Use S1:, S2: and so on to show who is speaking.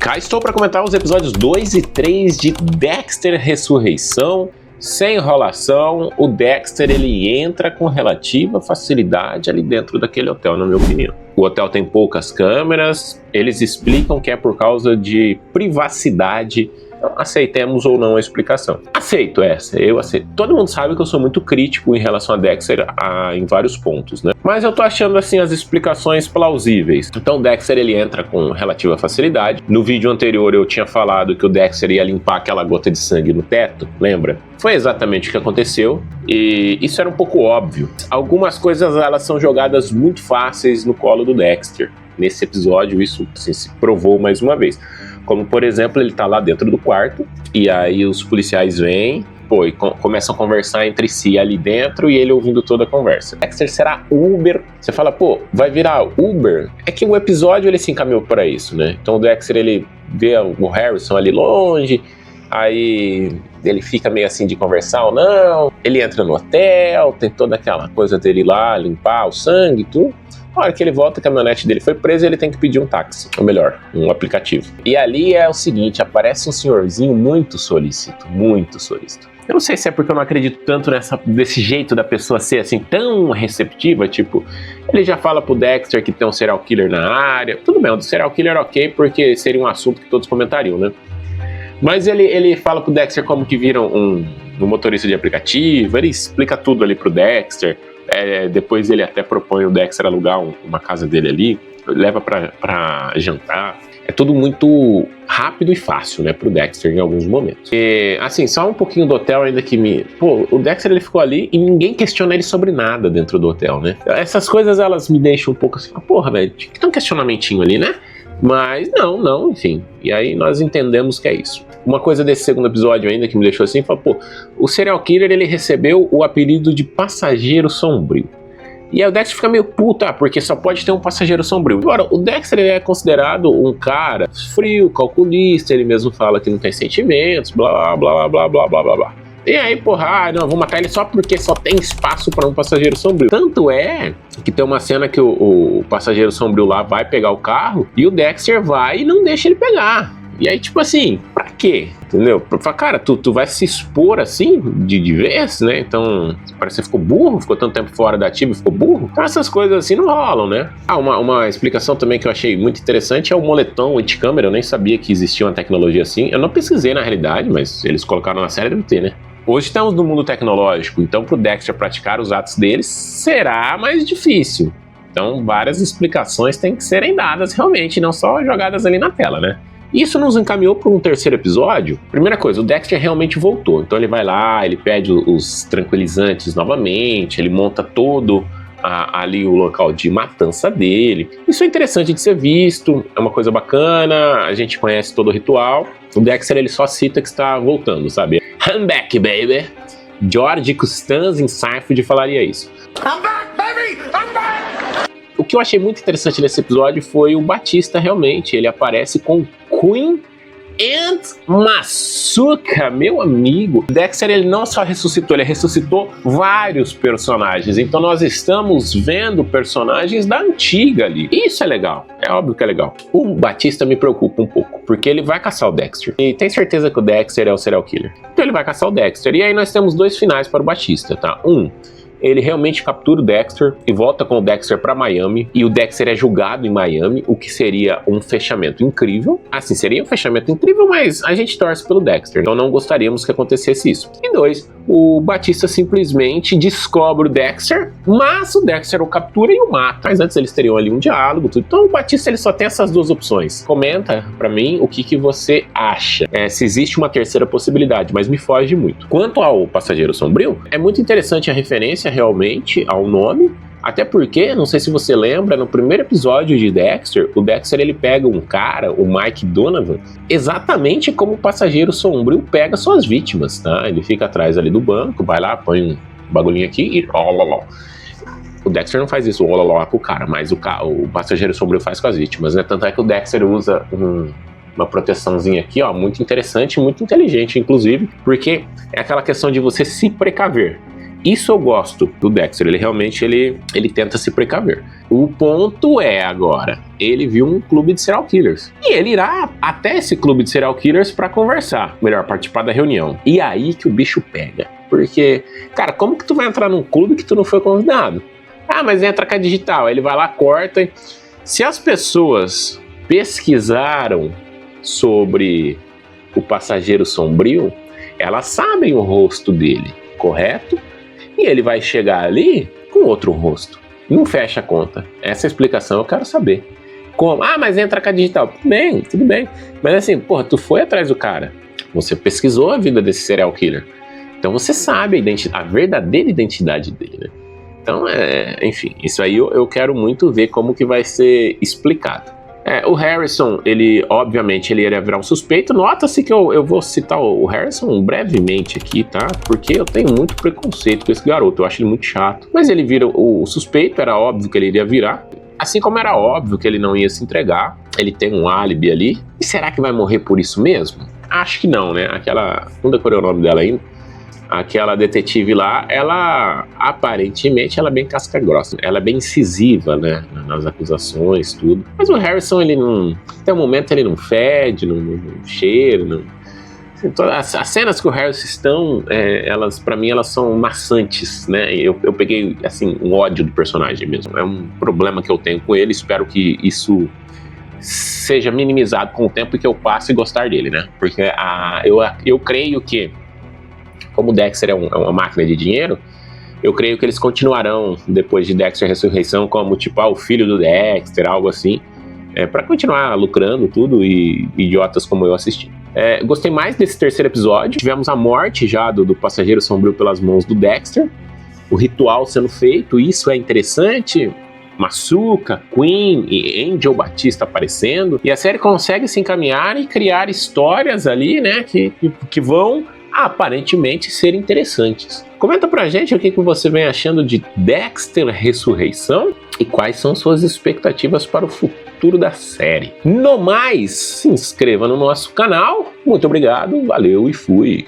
S1: Cá estou para comentar os episódios 2 e 3 de Dexter Ressurreição. Sem enrolação, o Dexter ele entra com relativa facilidade ali dentro daquele hotel, na minha opinião. O hotel tem poucas câmeras, eles explicam que é por causa de privacidade. Então, aceitemos ou não a explicação. Aceito essa, eu aceito. Todo mundo sabe que eu sou muito crítico em relação a Dexter em vários pontos, né? Mas eu tô achando, assim, as explicações plausíveis. Então o Dexter, ele entra com relativa facilidade. No vídeo anterior eu tinha falado que o Dexter ia limpar aquela gota de sangue no teto, lembra? Foi exatamente o que aconteceu e isso era um pouco óbvio. Algumas coisas, elas são jogadas muito fáceis no colo do Dexter. Nesse episódio isso assim, se provou mais uma vez. Como, por exemplo, ele tá lá dentro do quarto e aí os policiais vêm, e começam a conversar entre si ali dentro e ele ouvindo toda a conversa. Dexter será Uber. Você fala, vai virar Uber? É que o episódio ele se encaminhou para isso, né? Então o Dexter ele vê o Harrison ali longe, aí ele fica meio assim de conversar ou não. Ele entra no hotel, tem toda aquela coisa dele lá, limpar o sangue e tudo. Na hora que ele volta, a caminhonete dele foi presa, ele tem que pedir um táxi, ou melhor, um aplicativo. E ali é o seguinte, aparece um senhorzinho muito solícito, muito solícito. Eu não sei se é porque eu não acredito tanto desse jeito da pessoa ser assim tão receptiva, tipo, ele já fala pro Dexter que tem um serial killer na área. Tudo bem, o do serial killer ok, porque seria um assunto que todos comentariam, né? Mas ele fala pro Dexter como que viram um motorista de aplicativo, ele explica tudo ali pro Dexter. Depois ele até propõe o Dexter alugar uma casa dele ali, leva pra jantar. É tudo muito rápido e fácil, né, pro Dexter em alguns momentos. E, assim, só um pouquinho do hotel ainda que o Dexter ele ficou ali e ninguém questiona ele sobre nada dentro do hotel, né? Essas coisas elas me deixam um pouco assim, velho, tinha que ter um questionamentinho ali, né? Mas não, enfim. E aí nós entendemos que é isso. Uma coisa desse segundo episódio ainda que me deixou assim, o serial killer ele recebeu o apelido de passageiro sombrio. E aí o Dexter fica meio puta, porque só pode ter um passageiro sombrio. Agora, o Dexter ele é considerado um cara frio, calculista, ele mesmo fala que não tem sentimentos, blá, blá, blá, blá, blá, blá, blá. E aí, vou matar ele só porque só tem espaço para um passageiro sombrio. Tanto é que tem uma cena que o passageiro sombrio lá vai pegar o carro e o Dexter vai e não deixa ele pegar. E aí, tipo assim, pra quê? Entendeu? Cara, tu vai se expor assim, de vez, né? Então, parece que você ficou burro, ficou tanto tempo fora da ativa e ficou burro. Então essas coisas assim não rolam, né? Uma explicação também que eu achei muito interessante é o moletom anti-câmera. Eu nem sabia que existia uma tecnologia assim. Eu não pesquisei na realidade, mas eles colocaram na série, deve ter, né? Hoje estamos no mundo tecnológico, então pro Dexter praticar os atos deles será mais difícil. Então várias explicações têm que serem dadas realmente, não só jogadas ali na tela, né? Isso nos encaminhou para um terceiro episódio. Primeira coisa, o Dexter realmente voltou. Então ele vai lá, ele pede os tranquilizantes novamente, ele monta todo ali o local de matança dele. Isso é interessante de ser visto, é uma coisa bacana, a gente conhece todo o ritual. O Dexter ele só cita que está voltando, sabe? I'm back, baby! George Costanza em Seinfeld falaria isso. I'm back, baby! I'm back! O que eu achei muito interessante nesse episódio foi o Batista realmente. Ele aparece com Queen and Masuka, meu amigo. Dexter ele não só ressuscitou, ele ressuscitou vários personagens. Então nós estamos vendo personagens da antiga ali. Isso é legal, é óbvio que é legal. O Batista me preocupa um pouco, porque ele vai caçar o Dexter. E tem certeza que o Dexter é o serial killer. Então ele vai caçar o Dexter. E aí nós temos dois finais para o Batista, tá? Ele realmente captura o Dexter e volta com o Dexter para Miami, e o Dexter é julgado em Miami, o que seria um fechamento incrível. Assim, seria um fechamento incrível, mas a gente torce pelo Dexter, então não gostaríamos que acontecesse isso. E dois, o Batista simplesmente descobre o Dexter, mas o Dexter o captura e o mata. Mas antes eles teriam ali um diálogo, tudo. Então o Batista ele só tem essas duas opções. Comenta pra mim o que você acha, se existe uma terceira possibilidade, mas me foge muito. Quanto ao Passageiro Sombrio, é muito interessante a referência realmente ao nome, até porque, não sei se você lembra, no primeiro episódio de Dexter, o Dexter ele pega um cara, o Mike Donovan, exatamente como o Passageiro Sombrio pega suas vítimas, tá? Ele fica atrás ali do banco, vai lá, põe um bagulhinho aqui e o Dexter não faz isso, com o cara, mas o Passageiro Sombrio faz com as vítimas, né? Tanto é que o Dexter usa uma proteçãozinha aqui, ó, muito interessante, muito inteligente, inclusive, porque é aquela questão de você se precaver. Isso eu gosto do Dexter, ele realmente ele tenta se precaver. O ponto é agora, ele viu um clube de serial killers. E ele irá até esse clube de serial killers para conversar, melhor, participar da reunião. E aí que o bicho pega. Porque, cara, como que tu vai entrar num clube que tu não foi convidado? Ah, mas entra com a digital. Aí ele vai lá, corta. Se as pessoas pesquisaram sobre o passageiro sombrio, elas sabem o rosto dele, correto? E ele vai chegar ali com outro rosto. Não fecha a conta. Essa explicação eu quero saber. Como? Ah, mas entra com a digital. Tudo bem. Mas assim, porra, tu foi atrás do cara. Você pesquisou a vida desse serial killer. Então você sabe a verdadeira identidade dele, né? Então, enfim, isso aí eu quero muito ver como que vai ser explicado. O Harrison, ele, obviamente, ele iria virar um suspeito. Nota-se que eu vou citar o Harrison brevemente aqui, tá? Porque eu tenho muito preconceito com esse garoto, eu acho ele muito chato. Mas ele vira o suspeito, era óbvio que ele iria virar. Assim como era óbvio que ele não ia se entregar. Ele tem um álibi ali. E será que vai morrer por isso mesmo? Acho que não, né? Não decorei o nome dela ainda. Aquela detetive lá, ela aparentemente ela é bem casca grossa, ela é bem incisiva, né, nas acusações, tudo. Mas o Harrison, ele não, até o momento ele não fede, não cheira, não. Assim, as cenas que o Harrison estão, elas, para mim, elas são maçantes, né? Eu peguei assim um ódio do personagem mesmo. É um problema que eu tenho com ele. Espero que isso seja minimizado com o tempo e que eu passe a gostar dele, né? Porque eu creio que, como o Dexter é uma máquina de dinheiro, eu creio que eles continuarão, depois de Dexter Ressurreição, como tipo o filho do Dexter, algo assim, para continuar lucrando tudo e idiotas como eu assistindo. Gostei mais desse terceiro episódio. Tivemos a morte já do passageiro sombrio pelas mãos do Dexter, o ritual sendo feito, isso é interessante. Masuka, Queen e Angel Batista aparecendo, e a série consegue se encaminhar e criar histórias ali, né, que vão aparentemente ser interessantes. Comenta pra gente o que você vem achando de Dexter Ressurreição e quais são suas expectativas para o futuro da série. No mais, se inscreva no nosso canal. Muito obrigado, valeu e fui!